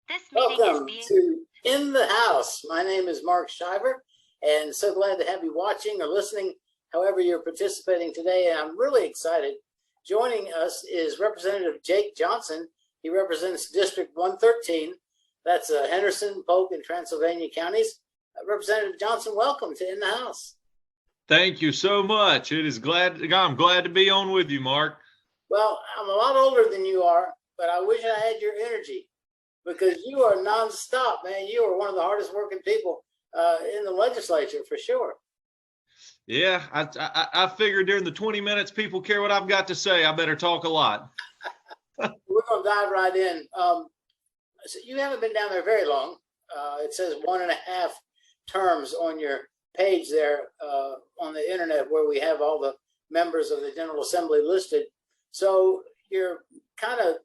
This meeting is Welcome being. to In the House. My name is Mark Shiver, and so glad to have you watching or listening, however you're participating today. And I'm really excited. Joining us is Representative Jake Johnson. He represents District 113. That's Henderson, Polk, and Transylvania counties. Representative Johnson, welcome to In the House. Thank you so much. I'm glad to be on with you, Mark. Well, I'm a lot older than you are, but I wish I had your energy, because you are nonstop, man. You are one of the hardest working people in the legislature, for sure. Yeah, I figured during the 20 minutes people care what I've got to say, I better talk a lot. We're going to dive right in. So you haven't been down there very long. It says 1.5 terms on your page there on the internet, where we have all the members of the General Assembly listed. So you're kind of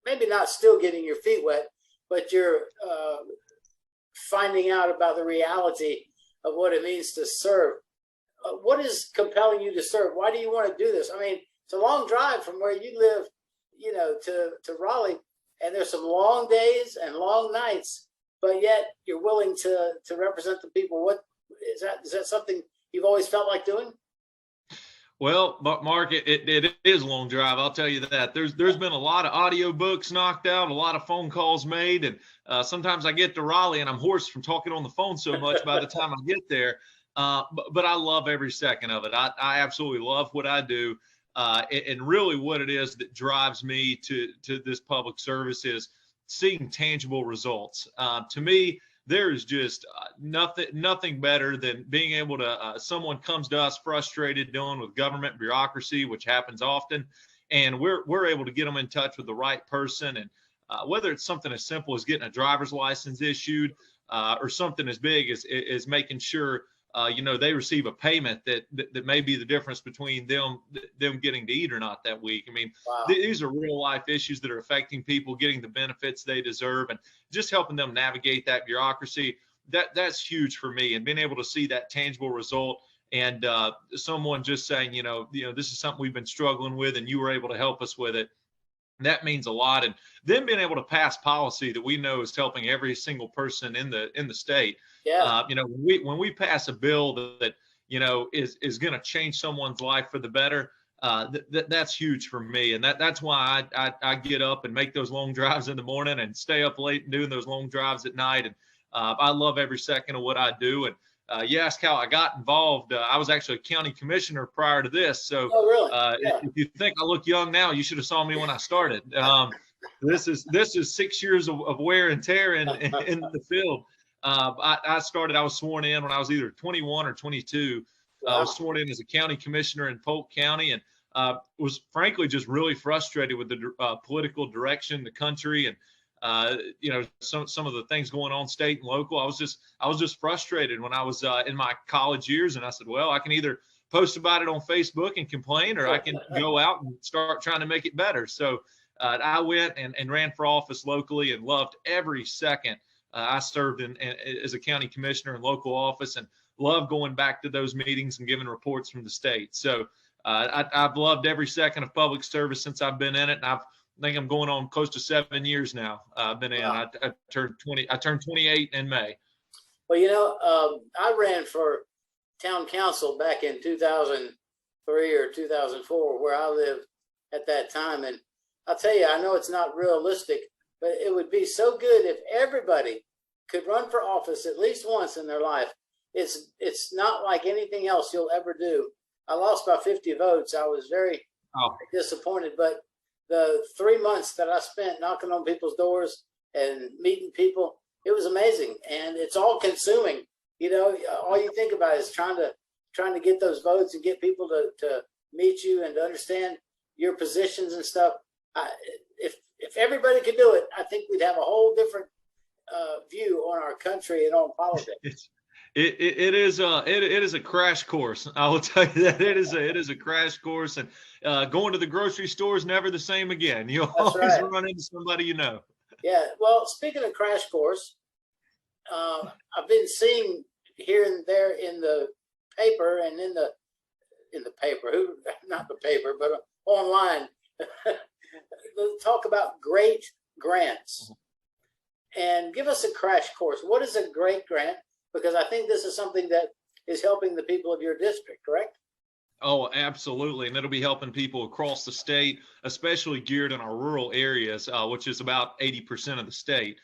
maybe not still getting your feet wet, but you're finding out about the reality of what it means to serve. What is compelling you to serve? Why do you want to do this? I mean, it's a long drive from where you live, you know, to Raleigh, and there's some long days and long nights, but yet you're willing to represent the people. What is that? Is that something you've always felt like doing? Well, Mark, it is a long drive. I'll tell you that. There's been a lot of audio books knocked out, a lot of phone calls made, and sometimes I get to Raleigh and I'm hoarse from talking on the phone so much by the time I get there. But I love every second of it. I absolutely love what I do, and really what it is that drives me to this public service is seeing tangible results. To me, there is just nothing better than being able to, someone comes to us frustrated dealing with government bureaucracy, which happens often, and we're able to get them in touch with the right person. And whether it's something as simple as getting a driver's license issued, or something as big as making sure they receive a payment that may be the difference between them getting to eat or not that week. I mean, Wow. These are real life issues that are affecting people getting the benefits they deserve, and just helping them navigate that bureaucracy. That's huge for me, and being able to see that tangible result, and someone just saying, this is something we've been struggling with, and you were able to help us with it. That means a lot. And then being able to pass policy that we know is helping every single person in the state. Yeah. When we pass a bill that is going to change someone's life for the better, that's huge for me. And that's why I get up and make those long drives in the morning and stay up late and doing those long drives at night. And I love every second of what I do. And you ask how I got involved. I was actually a county commissioner prior to this. So Oh, really? Yeah. if you think I look young now, you should have saw me when I started. This is 6 years of wear and tear in the field. I was sworn in when I was either 21 or 22. Wow. I was sworn in as a county commissioner in Polk County, and was frankly just really frustrated with the political direction, the country, and some of the things going on state and local. I was just frustrated when I was in my college years, and I said, well, I can either post about it on Facebook and complain, or I can go out and start trying to make it better. So I went and ran for office locally, and loved every second. I served as a county commissioner in local office, and love going back to those meetings and giving reports from the state. So I've loved every second of public service since I've been in it, and I think I'm going on close to 7 years now. I've been in. Wow. I turned 28 in May. Well, I ran for town council back in 2003 or 2004, where I lived at that time. And I'll tell you, I know it's not realistic, but it would be so good if everybody could run for office at least once in their life. It's not like anything else you'll ever do. I lost by 50 votes. I was very disappointed, but the 3 months that I spent knocking on people's doors and meeting people, it was amazing. And it's all consuming. All you think about is trying to get those votes and get people to meet you and to understand your positions and stuff. If everybody could do it, I think we'd have a whole different view on our country and on politics. It is a crash course. I will tell you that it is a crash course, and going to the grocery store is never the same again. You always run into somebody you know. Yeah. Well, speaking of crash course, I've been seeing here and there in the paper and in the paper, not the paper, but online, talk about great grants. and give us a crash course. What is a great grant? Because I think this is something that is helping the people of your district, correct? Oh, absolutely. And it'll be helping people across the state, especially geared in our rural areas, which is about 80% of the state.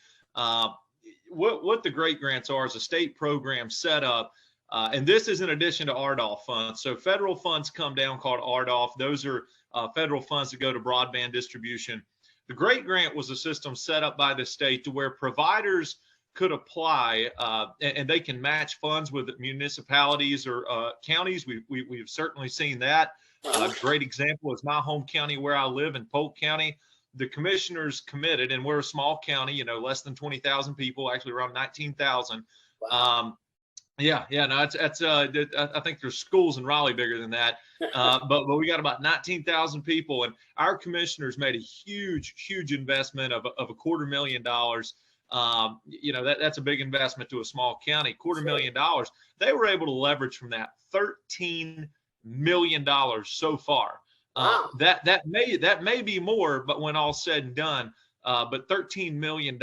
What the great grants are is a state program set up. And this is in addition to RDOF funds. So federal funds come down called RDOF. Those are federal funds that go to broadband distribution. The great grant was a system set up by the state to where providers could apply and they can match funds with municipalities or counties. We've certainly seen that. A great example is my home county where I live in Polk County. The commissioners committed, and we're a small county, less than 20,000 people, actually around 19,000. Wow. No, I think there's schools in Raleigh bigger than that. But we got about 19,000 people, and our commissioners made a huge investment of $250,000. That's a big investment to a small county, $250,000. They were able to leverage from that $13 million so far. Wow. That may be more, but when all's said and done, but $13 million.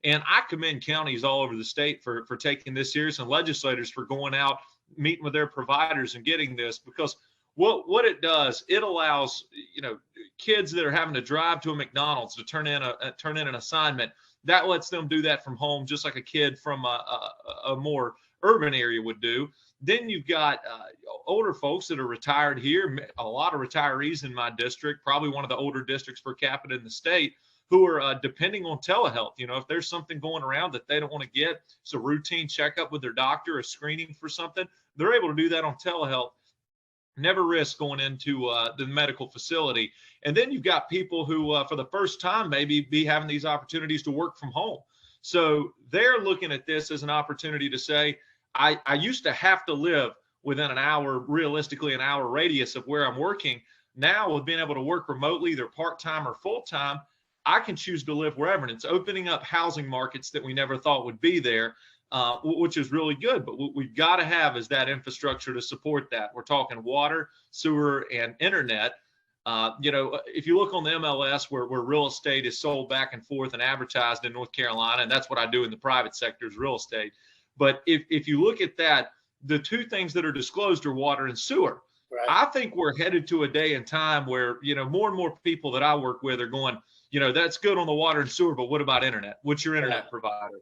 And I commend counties all over the state for taking this serious, and legislators for going out, meeting with their providers and getting this, because what it does, it allows, kids that are having to drive to a McDonald's to turn in an assignment, that lets them do that from home, just like a kid from a more urban area would do. Then you've got older folks that are retired here, a lot of retirees in my district, probably one of the older districts per capita in the state, who are depending on telehealth. If there's something going around that they don't want to get, it's a routine checkup with their doctor, a screening for something, they're able to do that on telehealth. Never risk going into the medical facility. And then you've got people who, for the first time, maybe be having these opportunities to work from home. So they're looking at this as an opportunity to say, I used to have to live within realistically an hour radius of where I'm working. Now, with being able to work remotely, either part-time or full-time, I can choose to live wherever. And it's opening up housing markets that we never thought would be there, which is really good. But what we've got to have is that infrastructure to support that. We're talking water, sewer, and internet. If you look on the MLS where real estate is sold back and forth and advertised in North Carolina, and that's what I do in the private sector is real estate. But if you look at that, the two things that are disclosed are water and sewer. Right. I think we're headed to a day and time where, more and more people that I work with are going, that's good on the water and sewer, but what about internet? What's your internet provider?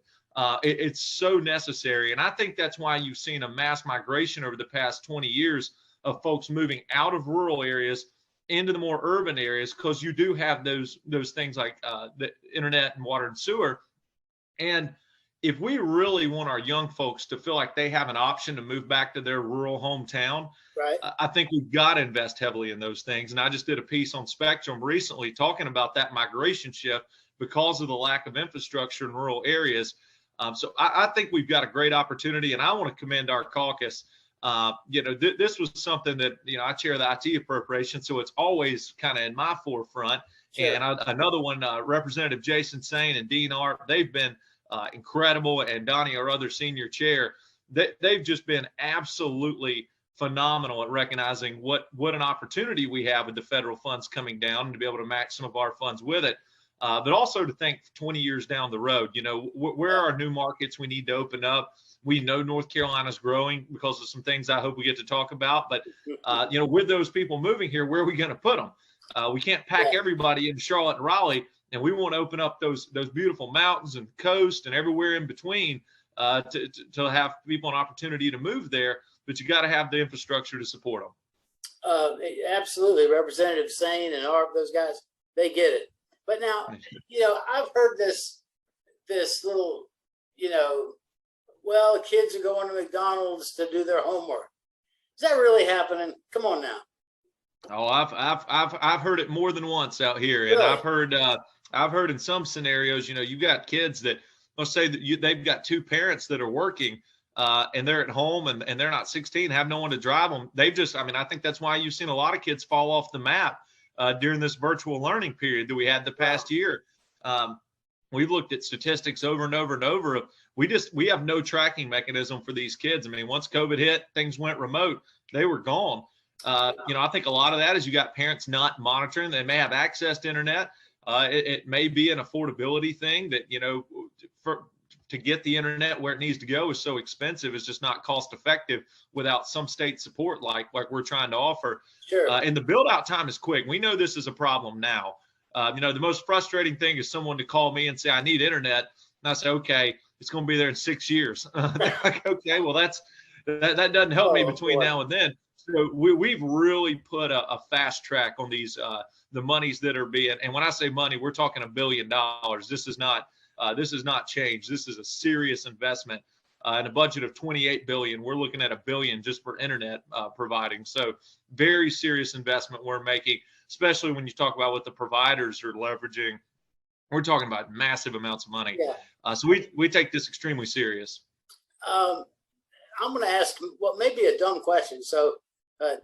It's so necessary. And I think that's why you've seen a mass migration over the past 20 years of folks moving out of rural areas into the more urban areas, because you do have those things like the internet and water and sewer. And if we really want our young folks to feel like they have an option to move back to their rural hometown, right, I think we've got to invest heavily in those things. And I just did a piece on Spectrum recently talking about that migration shift because of the lack of infrastructure in rural areas. So I think we've got a great opportunity, and I want to commend our caucus. This was something that, I chair the IT appropriation, so it's always kind of in my forefront. Sure. And another one, Representative Jason Sain and Dean Arp, they've been incredible, and Donnie, our other senior chair, they've just been absolutely phenomenal at recognizing what an opportunity we have with the federal funds coming down, and to be able to match some of our funds with it. But also to think 20 years down the road, where are new markets we need to open up? We know North Carolina's growing because of some things I hope we get to talk about. But, with those people moving here, where are we going to put them? We can't pack everybody into Charlotte and Raleigh, and we want to open up those beautiful mountains and coast and everywhere in between to have people an opportunity to move there. But you got to have the infrastructure to support them. Absolutely. Representative Sain and Arp, those guys, they get it. But now, I've heard this little, well, kids are going to McDonald's to do their homework. Is that really happening? Come on now. Oh, I've heard it more than once out here, and really? I've heard in some scenarios, you've got kids that, let's say that they've got two parents that are working, and they're at home and they're not 16, have no one to drive them. I think that's why you've seen a lot of kids fall off the map during this virtual learning period that we had the past year. We've looked at statistics over and over and over. We have no tracking mechanism for these kids. Once COVID hit, things went remote, they were gone. I think a lot of that is you got parents not monitoring. They may have access to internet, It may be an affordability thing that, to get the internet where it needs to go is so expensive. It's just not cost effective without some state support like we're trying to offer. Sure. And the build out time is quick. We know this is a problem now. The most frustrating thing is someone to call me and say, I need internet. And I say, okay, it's going to be there in 6 years. They're like, okay, well, that doesn't help me between now and then. So we've really put a fast track on these, the monies that are being, and when I say money, we're talking $1 billion. This is not change. This is a serious investment. In a budget of 28 billion, we're looking at $1 billion just for internet providing. So very serious investment we're making, especially when you talk about what the providers are leveraging. We're talking about massive amounts of money. Yeah. So we take this extremely serious. I'm going to ask what may be a dumb question, so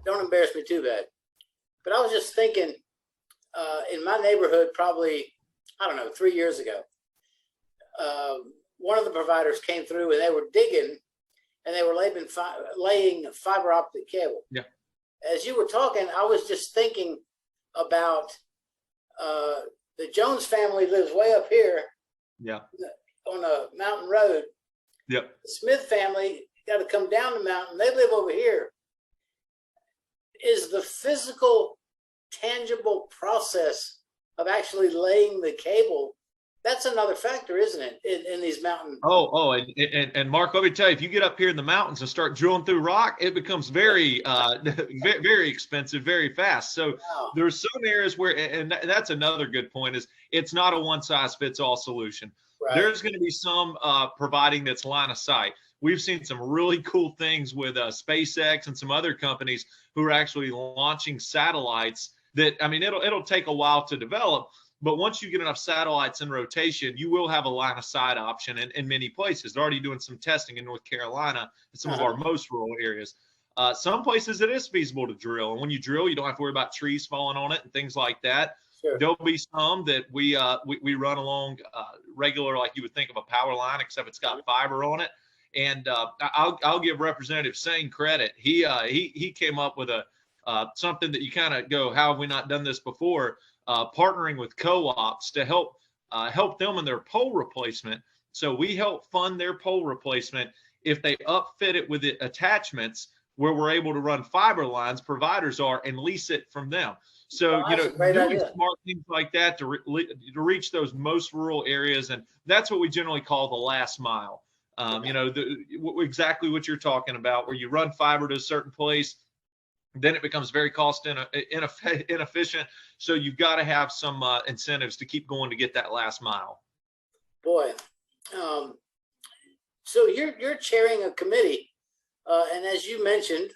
don't embarrass me too bad. But I was just thinking, in my neighborhood, probably, I don't know, 3 years ago, one of the providers came through and they were digging and they were laying fiber optic cable. Yeah. As you were talking, I was just thinking about the Jones family lives way up here. Yeah. On a mountain road. Yep. The Smith family got to come down the mountain. They live over here. Is the physical, tangible process of actually laying the cable, that's another factor, isn't it, in these mountains? And Mark, let me tell you, if you get up here in the mountains and start drilling through rock, it becomes very, very expensive, very fast. So Wow. There's some areas where, and that's another good point, is it's not a one-size-fits-all solution. Right. There's going to be some providing that's line of sight. We've seen some really cool things with SpaceX and some other companies who are actually launching satellites that, I mean, it'll take a while to develop, but once you get enough satellites in rotation, you will have a line of sight option in many places. They're already doing some testing in North Carolina and some of our most rural areas. Some places it is feasible to drill. And when you drill, you don't have to worry about trees falling on it and things like that. Sure. There'll be some that we run along regular, like you would think of a power line, except it's got fiber on it. And I'll give Representative Sane credit. He came up with something that you kind of go, how have we not done this before? Partnering with co-ops to help them in their pole replacement. So we help fund their pole replacement if they upfit it with attachments where we're able to run fiber lines, providers are, and lease it from them. So, doing smart things like that to reach those most rural areas. And that's what we generally call the last mile. Exactly what you're talking about, where you run fiber to a certain place, then it becomes very cost inefficient. So you've got to have some incentives to keep going to get that last mile. Boy, so you're chairing a committee, and as you mentioned,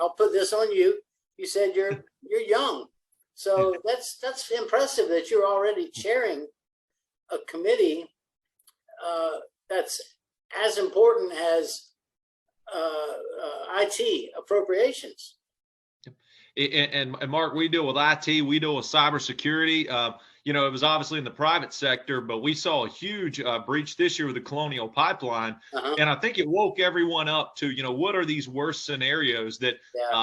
I'll put this on you. You said you're young, so that's impressive that you're already chairing a committee that's as important as IT appropriations. And Mark, we deal with IT, we deal with cybersecurity. It was obviously in the private sector, but we saw a huge breach this year with the Colonial Pipeline. And I think it woke everyone up to, what are these worst scenarios that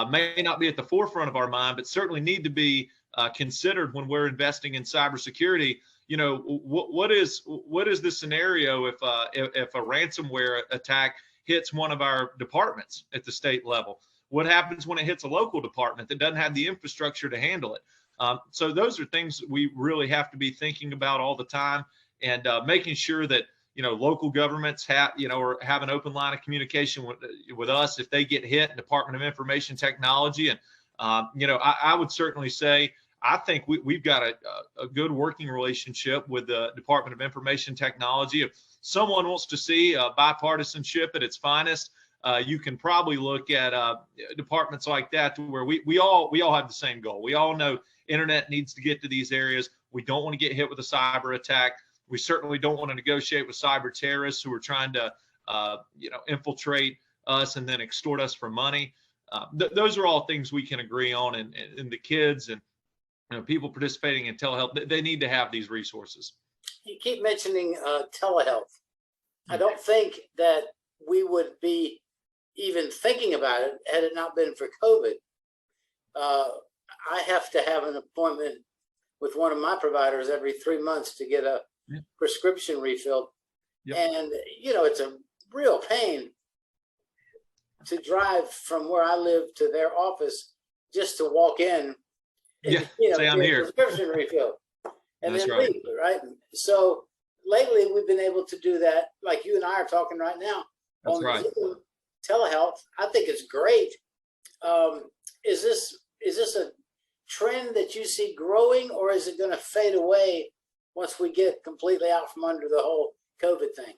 may not be at the forefront of our mind, but certainly need to be considered when we're investing in cybersecurity. What is the scenario if a ransomware attack hits one of our departments at the state level? What happens when it hits a local department that doesn't have the infrastructure to handle it? So those are things we really have to be thinking about all the time, and making sure that local governments have an open line of communication with us if they get hit. Department of Information Technology, and I would certainly say I think we've got a good working relationship with the Department of Information Technology. If someone wants to see bipartisanship at its finest, you can probably look at departments like that, to where we all have the same goal. We all know internet needs to get to these areas. We don't want to get hit with a cyber attack. We certainly don't want to negotiate with cyber terrorists who are trying to infiltrate us and then extort us for money. Those are all things we can agree on, and the kids and people participating in telehealth, they need to have these resources. You keep mentioning telehealth. I don't think that we would be even thinking about it had it not been for COVID. I have to have an appointment with one of my providers every 3 months to get a prescription refilled. Yep. And, it's a real pain to drive from where I live to their office just to walk in and, say I'm here. Prescription refill and then leave, right? So lately we've been able to do that, like you and I are talking right now. That's right. Zoom, telehealth. I think it's great. Is this a trend that you see growing, or is it going to fade away once we get completely out from under the whole COVID thing?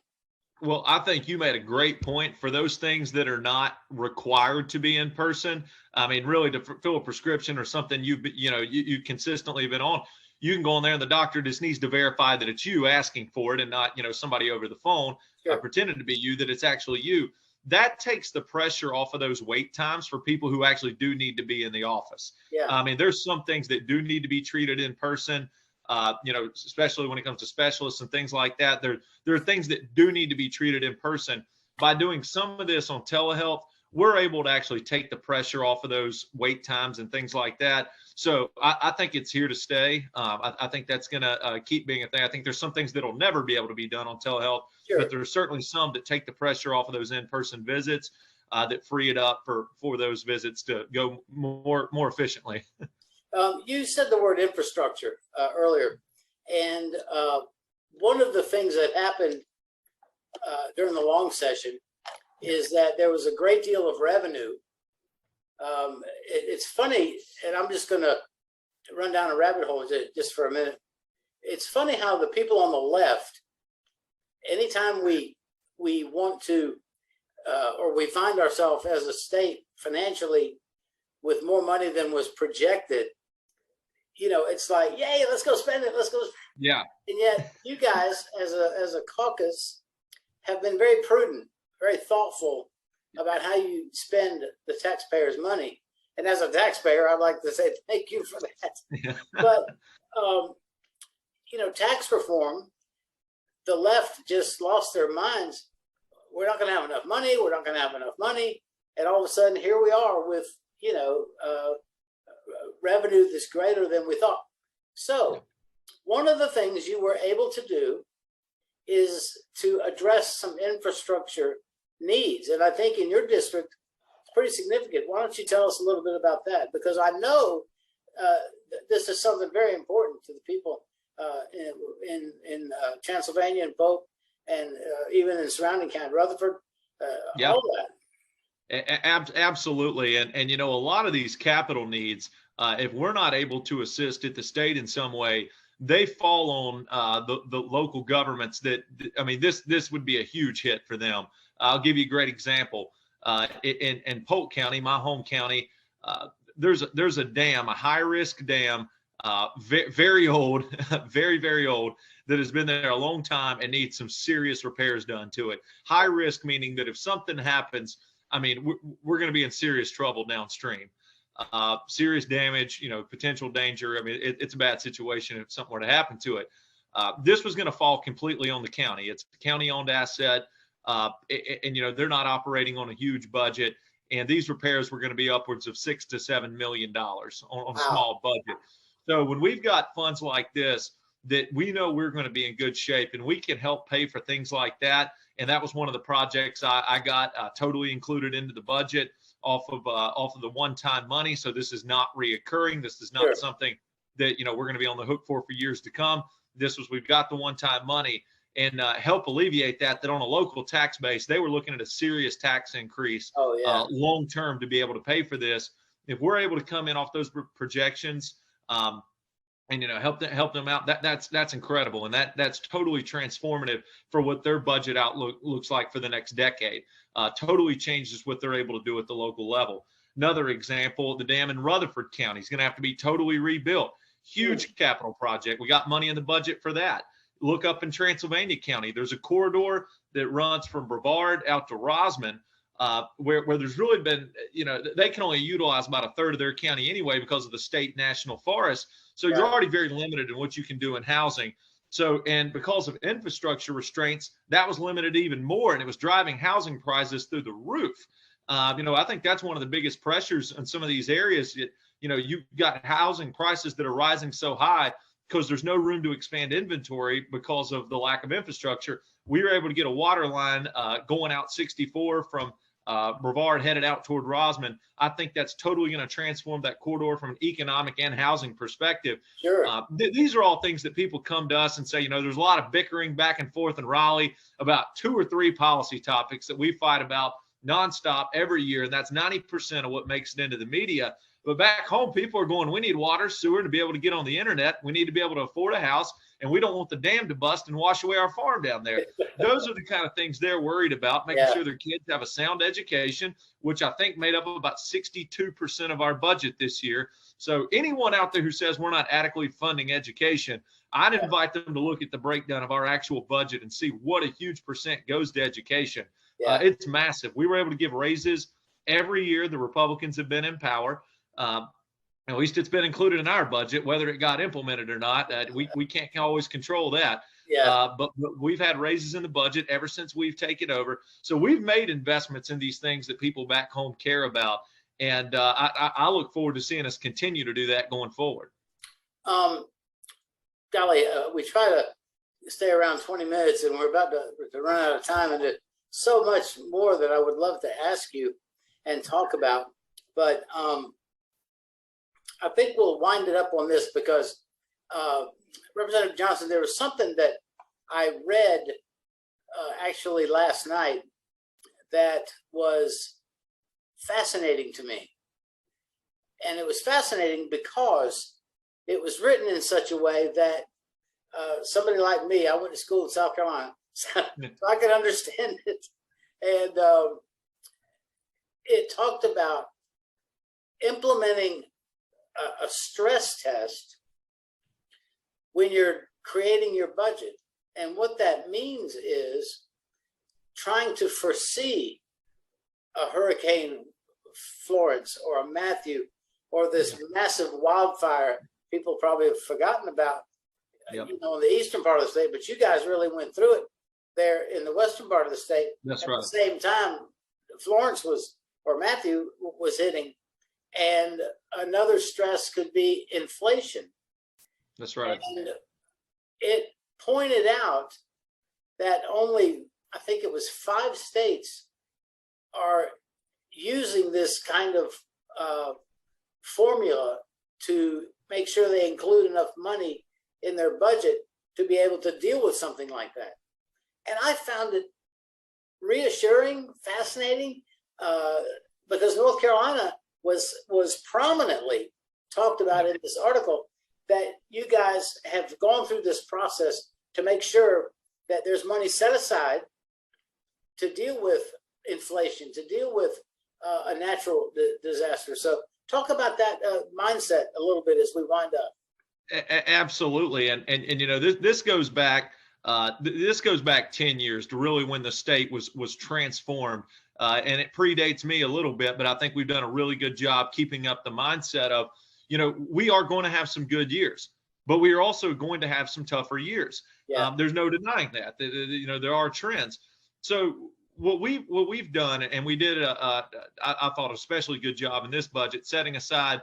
Well, I think you made a great point. For those things that are not required to be in person, I mean, really to fill a prescription or something you consistently been on, you can go in there and the doctor just needs to verify that it's you asking for it and not, somebody over the phone pretending to be you, that it's actually you. That takes the pressure off of those wait times for people who actually do need to be in the office. Yeah. I mean, there's some things that do need to be treated in person. Especially when it comes to specialists and things like that, there are things that do need to be treated in person. By doing some of this on telehealth, we're able to actually take the pressure off of those wait times and things like that. So I think it's here to stay. I think that's going to keep being a thing. I think there's some things that'll never be able to be done on telehealth, but there's certainly some that take the pressure off of those in-person visits that free it up for those visits to go more efficiently. You said the word infrastructure earlier, and one of the things that happened during the long session is that there was a great deal of revenue. It's funny, and I'm just going to run down a rabbit hole just for a minute. It's funny how the people on the left, anytime we want to, or we find ourselves as a state financially with more money than was projected, it's like, yay, let's go spend it. Let's go. Yeah. And yet you guys as a caucus have been very prudent, very thoughtful about how you spend the taxpayers' money. And as a taxpayer, I'd like to say thank you for that. Yeah. But, tax reform, the left just lost their minds. We're not going to have enough money. We're not going to have enough money. And all of a sudden, here we are with, revenue that's greater than we thought. So one of the things you were able to do is to address some infrastructure needs. And I think in your district, it's pretty significant. Why don't you tell us a little bit about that? Because I know this is something very important to the people in Transylvania and Polk, and even in surrounding county, Rutherford, all that. Absolutely. And a lot of these capital needs, if we're not able to assist at the state in some way, they fall on the local governments this would be a huge hit for them. I'll give you a great example. In Polk County, my home county, there's a dam, a high risk dam, very old, very, very old, that has been there a long time and needs some serious repairs done to it. High risk, meaning that if something happens, we're going to be in serious trouble downstream. Serious damage, potential danger. It's a bad situation if something were to happen to it. This was going to fall completely on the county. It's a county-owned asset, and they're not operating on a huge budget. And these repairs were going to be upwards of $6 to $7 million on a small budget. So when we've got funds like this, that we know we're going to be in good shape, and we can help pay for things like that. And that was one of the projects I got totally included into the budget off of the one-time money. So this is not reoccurring. This is not something that we're going to be on the hook for years to come. We've got the one-time money, and help alleviate that on a local tax base, they were looking at a serious tax increase long-term to be able to pay for this. If we're able to come in off those projections, and help them out, that's incredible, and that's totally transformative for what their budget outlook looks like for the next decade. Totally changes what they're able to do at the local level. Another example, the dam in Rutherford County is going to have to be totally rebuilt. Huge capital project. We got money in the budget for that. Look up in Transylvania County, there's a corridor that runs from Brevard out to Rosman, where there's really been, they can only utilize about a third of their county anyway because of the state national forest. So you're already very limited in what you can do in housing. So, and because of infrastructure restraints, that was limited even more, and it was driving housing prices through the roof. I think that's one of the biggest pressures in some of these areas. You've got housing prices that are rising so high because there's no room to expand inventory because of the lack of infrastructure. We were able to get a water line going out 64 from Brevard headed out toward Rosman. I think that's totally going to transform that corridor from an economic and housing perspective. Sure. These are all things that people come to us and say, there's a lot of bickering back and forth in Raleigh about 2 or 3 policy topics that we fight about nonstop every year. And that's 90% of what makes it into the media. But back home, people are going, we need water, sewer to be able to get on the internet. We need to be able to afford a house, and we don't want the dam to bust and wash away our farm down there. Those are the kind of things they're worried about, making sure their kids have a sound education, which I think made up about 62% of our budget this year. So anyone out there who says we're not adequately funding education, I'd invite them to look at the breakdown of our actual budget and see what a huge percent goes to education. It's massive. We were able to give raises every year the Republicans have been in power. At least it's been included in our budget, whether it got implemented or not. We can't always control that. But we've had raises in the budget ever since we've taken over. So we've made investments in these things that people back home care about. And I look forward to seeing us continue to do that going forward. Golly, we try to stay around 20 minutes, and we're about to run out of time. And there's so much more that I would love to ask you and talk about. But I think we'll wind it up on this because Representative Johnson, there was something that I read actually last night that was fascinating to me. And it was fascinating because it was written in such a way that somebody like me, I went to school in South Carolina, so I could understand it. And it talked about implementing a stress test when you're creating your budget. And what that means is trying to foresee a Hurricane Florence or a Matthew or this massive wildfire people probably have forgotten about, in the eastern part of the state, but you guys really went through it there in the western part of the state. That's right. At the same time, Florence or Matthew was hitting. And another stress could be inflation. That's right. And it pointed out that only, I think it was 5 states are using this kind of formula to make sure they include enough money in their budget to be able to deal with something like that. And I found it reassuring, fascinating, because North Carolina was prominently talked about in this article, that you guys have gone through this process to make sure that there's money set aside to deal with inflation, to deal with a natural disaster. So talk about that mindset a little bit as we wind up. Absolutely. And this goes back 10 years to really when the state was transformed. And it predates me a little bit, but I think we've done a really good job keeping up the mindset of, we are going to have some good years, but we are also going to have some tougher years. There's no denying that. There are trends. So what we've done, and we did, I thought, especially good job in this budget, setting aside,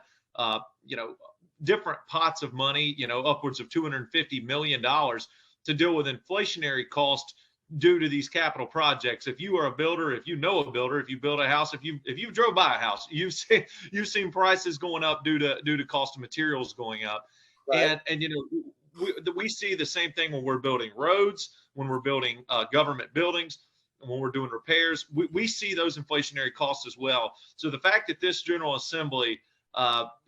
different pots of money, upwards of $250 million to deal with inflationary costs due to these capital projects. If you are a builder, if you know a builder, if you build a house, if you drove by a house, you've seen prices going up due to cost of materials going up. Right. And we see the same thing when we're building roads, when we're building government buildings, and when we're doing repairs. We see those inflationary costs as well. So the fact that this General Assembly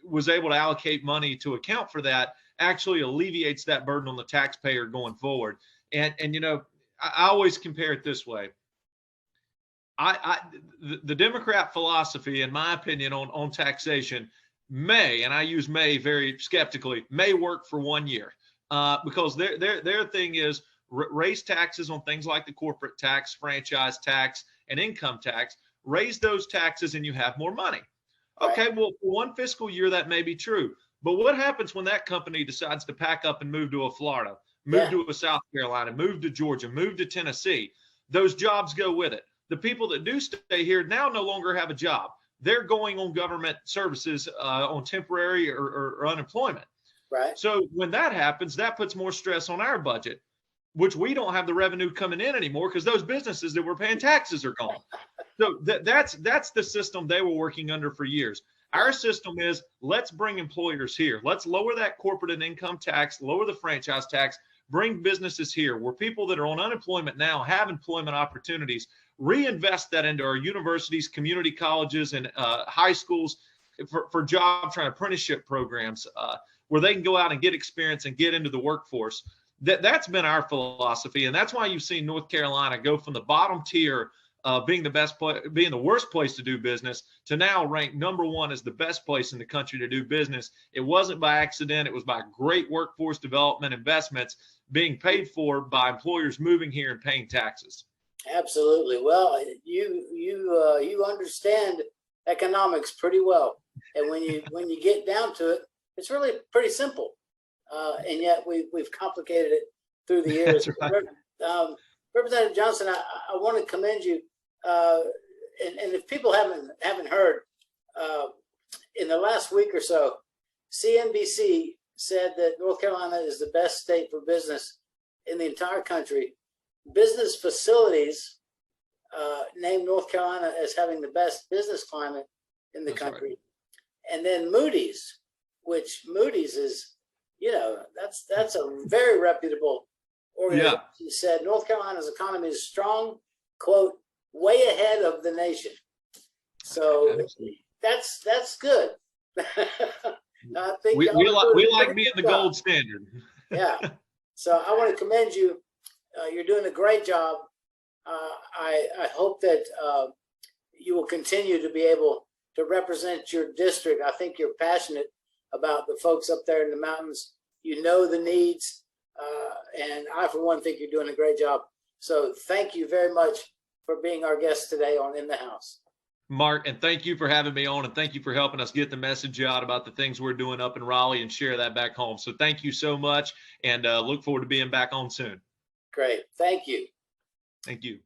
was able to allocate money to account for that actually alleviates that burden on the taxpayer going forward. And I always compare it this way. The Democrat philosophy, in my opinion, on taxation may, and I use may very skeptically, may work for 1 year because their thing is raise taxes on things like the corporate tax, franchise tax, and income tax. Raise those taxes and you have more money. Okay, well, for 1 fiscal year, that may be true. But what happens when that company decides to pack up and move to a Florida, move to a South Carolina, move to Georgia, move to Tennessee? Those jobs go with it. The people that do stay here now no longer have a job. They're going on government services on temporary or unemployment. Right. So when that happens, that puts more stress on our budget, which we don't have the revenue coming in anymore because those businesses that were paying taxes are gone. So that's the system they were working under for years. Our system is, let's bring employers here. Let's lower that corporate and income tax, lower the franchise tax, bring businesses here where people that are on unemployment now have employment opportunities, reinvest that into our universities, community colleges, and high schools for job training apprenticeship programs where they can go out and get experience and get into the workforce. That's been our philosophy. And that's why you've seen North Carolina go from the bottom tier being the worst place to do business to now ranked #1 as the best place in the country to do business. It wasn't by accident. It was by great workforce development investments being paid for by employers moving here and paying taxes. Absolutely. Well, you understand economics pretty well, and when you get down to it, it's really pretty simple. And yet we've complicated it through the years. Right. Representative Johnson, I want to commend you. And if people haven't heard, in the last week or so, CNBC said that North Carolina is the best state for business in the entire country. Business Facilities named North Carolina as having the best business climate in the country. Right. And then Moody's, which Moody's is, that's a very reputable organization, said North Carolina's economy is strong, quote, way ahead of the nation. So that's good. I think we like being the gold standard. Yeah. So I want to commend you. You're doing a great job. I hope that you will continue to be able to represent your district. I think you're passionate about the folks up there in the mountains. You know the needs. And I, for one, think you're doing a great job. So thank you very much for being our guest today on In the House. Mark, and thank you for having me on, and thank you for helping us get the message out about the things we're doing up in Raleigh and share that back home. So thank you so much, and look forward to being back on soon. Great. Thank you. Thank you.